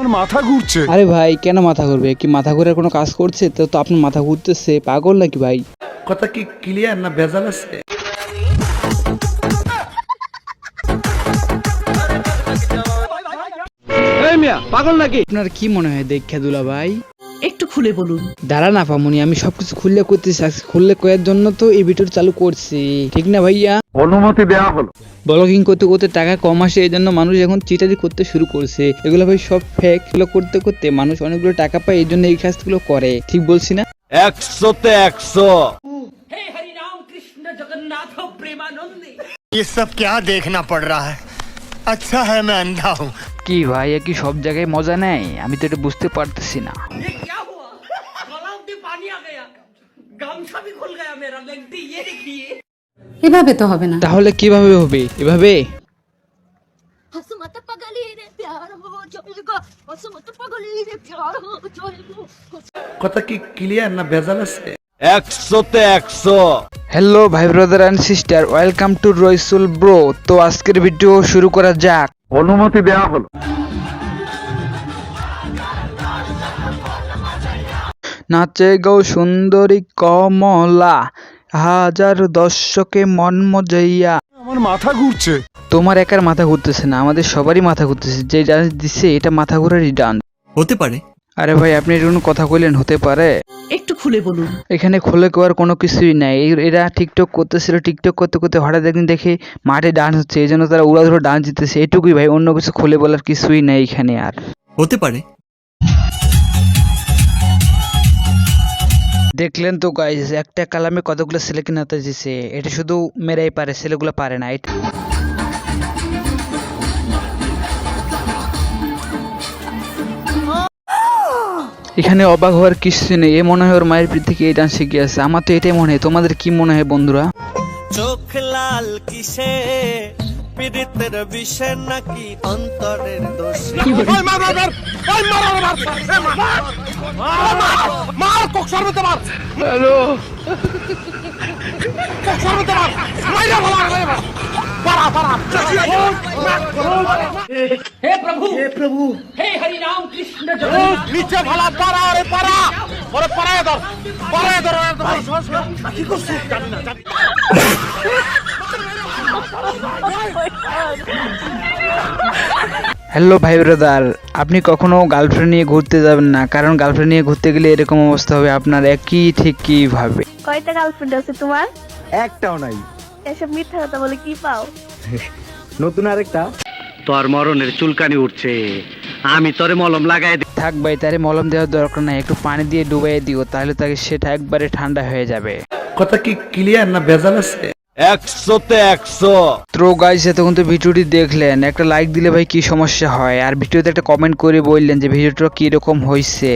আমার মাথা ঘুরছে। আরে ভাই কেন মাথা ঘুরবে? কি মাথা ঘুরে কোনো কাজ করছে? তো তো আপনার মাথা ঘুরতেছে, পাগল নাকি ভাই? কথা কি ক্লিয়ার না ভেজাল আছে? এই মিয়া পাগল নাকি? আপনার কি মনে হয় দেখা দুলা ভাই? একটু খুলে বলুন। দাঁড়া না পামুনি, আমি সবকিছু খুললে করতেছি, খুললে করার জন্য তো এই ভিডিও চালু করছি, ঠিক না ভাইয়া? অনুমতি দেওয়া হলো। ব্লগিং করতে করতে টাকা কম আসে, এই জন্য মানুষ এখন চিটারি করতে শুরু করছে। এগুলো ভাই সব ফেক। এগুলো করতে করতে মানুষ অনেকগুলো টাকা পায়, এই জন্য এই কাজগুলো করে। ঠিক বলছি না? 100-তে 100। हे हरि राम कृष्ण जगन्नाथ प्रेमानंदी। ये सब क्या देखना पड़ रहा है? अच्छा है मैं अंधा हूँ। কি ভাই, কি সব জায়গায় মজা নেই? আমি তো এটা বুঝতে পারতেছি না। ये क्या हुआ? गलाव में पानी आ गया, गामछा भी खुल गया मेरा। लेंटी ये देखिए। এভাবে তো হবে না। তাহলে কিভাবে হবে? এভাবে? हसमत पगली रे प्यार हो जाएगा, हसमत पगली रे प्यार हो जाएगा। কথা কি ক্লিয়ার না ভেজাল আছে? 100-তে 100। হ্যালো ভাই brother and sister, welcome to Raisul bro. তো আজকের ভিডিও শুরু করা যাক। অনুমতি দেওয়া হলো। নাচে গো সুন্দরী কমলা, হাজার দর্শকে মন মজাইয়া। আমার মাথা ঘুরছে। তোমার একার মাথা ঘুরতেছে না, আমাদের সবারই মাথা ঘুরতেছে। যে ডান্স দিচ্ছে এটা মাথা ঘোরারই ডান্স। होते पारे। আরে ভাই আপনি এরকম কথা কইলেন, হতে পারে? একটু খুলে বলুন। এখানে খুলে কোয়ার কোনো কিছুই নাই। এরা টিকটক করতেছিল, টিকটক করতে করতে হঠাৎ একদিন দেখে মাঠে ডান্স হচ্ছে, এই জন্য তারা উড়াধুরা ডান্স দিতেছে, এটুকুই ভাই। অন্য কিছু খুলে বলার কিছুই নাই এখানে আর। होते पारे। দেখলেন তো গাইস, একটা কালামে কতগুলো ছেলেকে নাতে দিছে। এটা শুধু মেয়েরাই পারে, ছেলেগুলো পারে না। এখানে অবাক হওয়ার কিছু নেই। এ মনে হয় ওর মায়ের পিঠ থেকে এই ডান্স শিখে আছে। আমার তো এটাই মনে হয়। তোমাদের কি মনে হয় বন্ধুরা? চোখ লাল কিসে, পীড়িতের বিষে নাকি অন্তরের দোষে? हे प्रभु हे हरि राम कृष्ण जगन्नाथ। नीचे भला पारा अरे पारा अरे पारा इधर की कुछ जानी ना जानी। হ্যালো ভাই ব্রাদার, আপনি কখনো গার্লফ্রেন্ড নিয়ে ঘুরতে যাবেন না, কারণ গার্লফ্রেন্ড নিয়ে ঘুরতে গেলে এরকম অবস্থা হবে আপনার। একই ঠিক কি ভাবে? কয়টা গার্লফ্রেন্ড আছে তোমার? একটাও নাই। এসব মিথ্যা কথা বলে কি পাও? নতুন আরেকটা। তোর মরণের চুলকানি উঠছে, আমি তোরে মলম লাগাই। থাক ভাই, তারে মলম দেওয়ার দরকার নাই, একটু পানি দিয়ে ডুবাই দিও, তাহলে তাকে সেটা একবারে ঠান্ডা হয়ে যাবে। কথা কি ক্লিয়ার না ভেজাল আছে? 100-তে 100। তো গাইস, এতক্ষণ তো ভিডিওটি দেখলেন। একটা লাইক দিলে ভাই কি সমস্যা হয়? আর ভিডিওতে একটা কমেন্ট করে বললেন যে ভিডিওটা কিরকম হয়েছে।